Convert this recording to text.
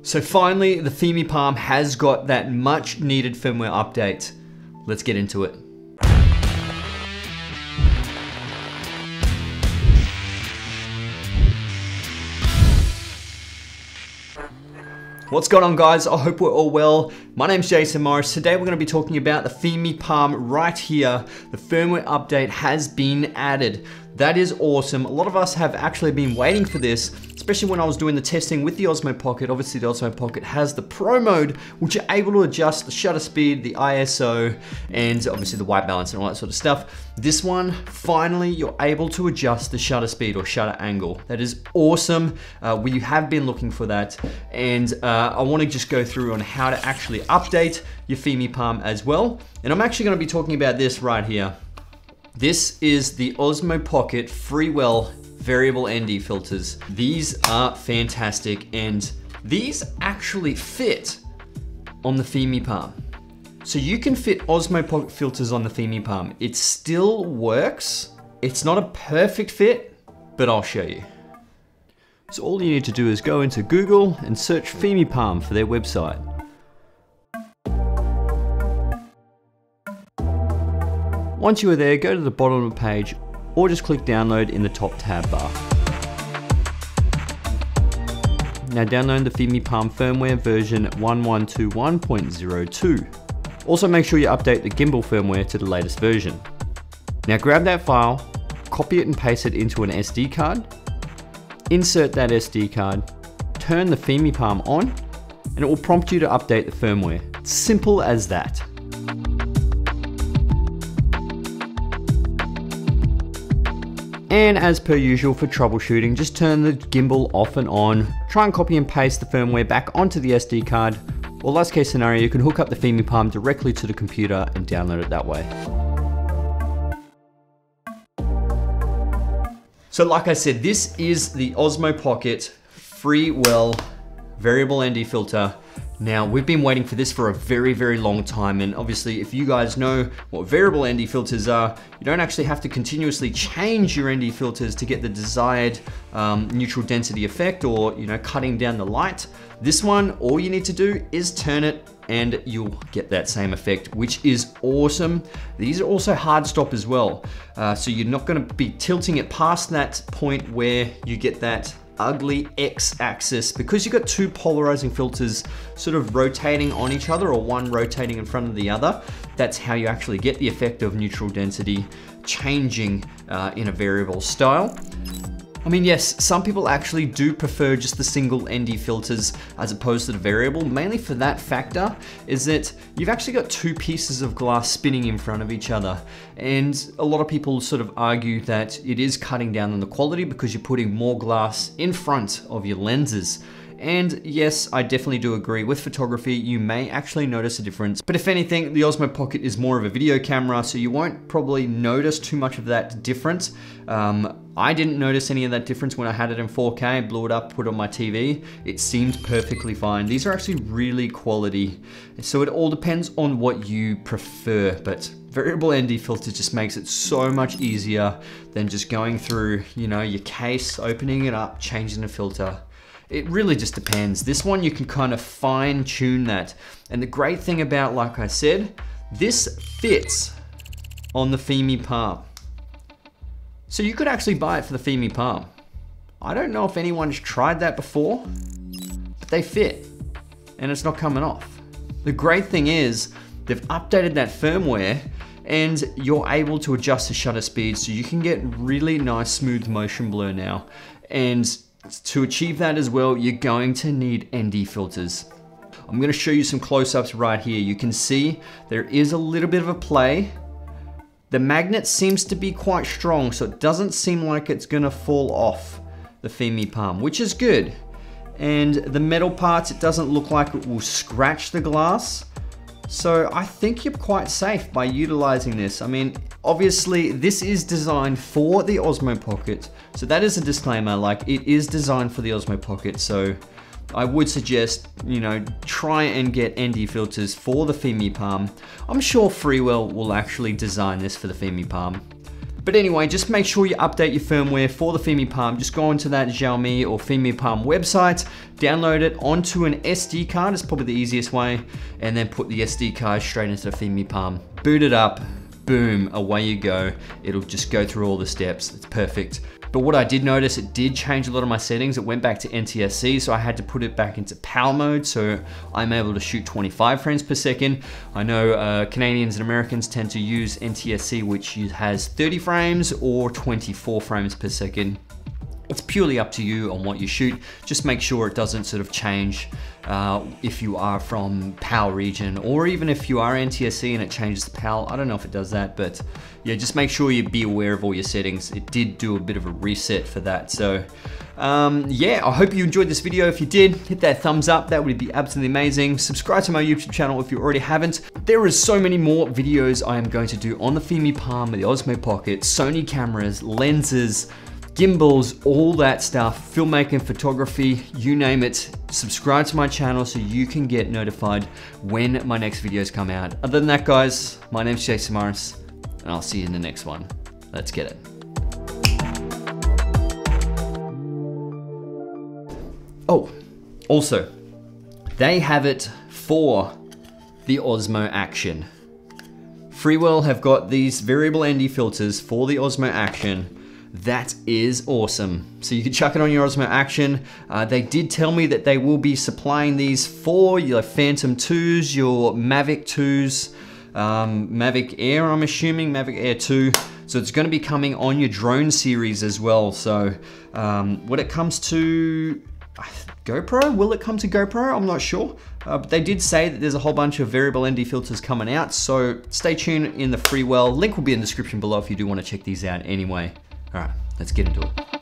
So finally, the Fimi Palm has got that much needed firmware update. Let's get into it. What's going on, guys? I hope we're all well. My name's Jason Morris. Today we're going to be talking about the Fimi Palm right here. The firmware update has been added. That is awesome. A lot of us have actually been waiting for this, especially when I was doing the testing with the Osmo Pocket. Obviously the Osmo Pocket has the Pro mode, which you're able to adjust the shutter speed, the ISO, and obviously the white balance and all that sort of stuff. This one, finally, you're able to adjust the shutter speed or shutter angle. That is awesome. We have been looking for that. And I want to just go through on how to actually update your Fimi Palm as well. And I'm actually going to be talking about this right here. This is the Osmo Pocket Freewell variable ND filters. These are fantastic, and these actually fit on the Fimi Palm. So you can fit Osmo Pocket filters on the Fimi Palm. It still works. It's not a perfect fit, but I'll show you. So all you need to do is go into Google and search Fimi Palm for their website. Once you are there, go to the bottom of the page or just click download in the top tab bar. Now download the Fimi Palm firmware version 1121.02. Also make sure you update the gimbal firmware to the latest version. Now grab that file, copy it and paste it into an SD card, insert that SD card, turn the Fimi Palm on, and it will prompt you to update the firmware. It's simple as that. And as per usual for troubleshooting, just turn the gimbal off and on, try and copy and paste the firmware back onto the SD card, or last case scenario, you can hook up the Fimi Palm directly to the computer and download it that way. So like I said, this is the Osmo Pocket Freewell variable ND filter. Now, we've been waiting for this for a very, very long time, and obviously if you guys know what variable ND filters are, you don't actually have to continuously change your ND filters to get the desired neutral density effect, or cutting down the light. This one, all you need to do is turn it and you'll get that same effect, which is awesome. These are also hard stop as well, so you're not going to be tilting it past that point where you get that ugly X-axis, because you've got two polarizing filters sort of rotating on each other, or one rotating in front of the other. That's how you actually get the effect of neutral density changing in a variable style. I mean, yes, some people actually do prefer just the single ND filters as opposed to the variable. Mainly for that factor is that you've actually got two pieces of glass spinning in front of each other. And a lot of people sort of argue that it is cutting down on the quality because you're putting more glass in front of your lenses. And yes, I definitely do agree. With photography, you may actually notice a difference. But if anything, the Osmo Pocket is more of a video camera, so you won't probably notice too much of that difference. I didn't notice any of that difference when I had it in 4K, blew it up, put it on my TV. It seemed perfectly fine. These are actually really quality. So it all depends on what you prefer, but variable ND filter just makes it so much easier than just going through, your case, opening it up, changing the filter. It really just depends. This one, you can kind of fine tune that. And the great thing about, like I said, this fits on the Fimi Palm. So you could actually buy it for the Fimi Palm. I don't know if anyone's tried that before, but they fit and it's not coming off. The great thing is they've updated that firmware and you're able to adjust the shutter speed, so you can get really nice smooth motion blur now. And to achieve that as well, you're going to need ND filters. I'm going to show you some close-ups right here. You can see there is a little bit of a play. The magnet seems to be quite strong, so it doesn't seem like it's going to fall off the Fimi Palm, which is good. And the metal parts, it doesn't look like it will scratch the glass. So I think you're quite safe by utilizing this. I mean, obviously this is designed for the Osmo Pocket. So that is a disclaimer, like it is designed for the Osmo Pocket. So I would suggest, try and get ND filters for the Fimi Palm. I'm sure Freewell will actually design this for the Fimi Palm. But anyway, just make sure you update your firmware for the Fimi Palm. Just go into that Xiaomi or Fimi Palm website, download it onto an SD card, it's probably the easiest way, and then put the SD card straight into the Fimi Palm. Boot it up, boom, away you go. It'll just go through all the steps, it's perfect. But what I did notice, it did change a lot of my settings. It went back to NTSC, so I had to put it back into PAL mode, so I'm able to shoot 25 frames per second. I know Canadians and Americans tend to use NTSC, which has 30 frames or 24 frames per second. It's purely up to you on what you shoot. Just make sure it doesn't sort of change if you are from PAL region, or even if you are NTSC and it changes to PAL. I don't know if it does that, but yeah, just make sure you be aware of all your settings. It did do a bit of a reset for that. So yeah, I hope you enjoyed this video. If you did, hit that thumbs up. That would be absolutely amazing. Subscribe to my YouTube channel if you already haven't. There is so many more videos I am going to do on the Fimi Palm, the Osmo Pocket, Sony cameras, lenses, gimbals, all that stuff, filmmaking, photography, you name it. Subscribe to my channel so you can get notified when my next videos come out. Other than that, guys, my name's Jason Morris, and I'll see you in the next one. Let's get it. Oh, also, they have it for the Osmo Action. Freewell have got these variable ND filters for the Osmo Action. That is awesome. So you can chuck it on your Osmo Action. They did tell me that they will be supplying these for your Phantom 2s, your Mavic 2s, Mavic Air, I'm assuming, Mavic Air 2. So it's gonna be coming on your drone series as well. So when it comes to GoPro, will it come to GoPro? I'm not sure. But they did say that there's a whole bunch of variable ND filters coming out. So stay tuned in the Freewell. Link will be in the description below if you do wanna check these out anyway. All right, let's get into it.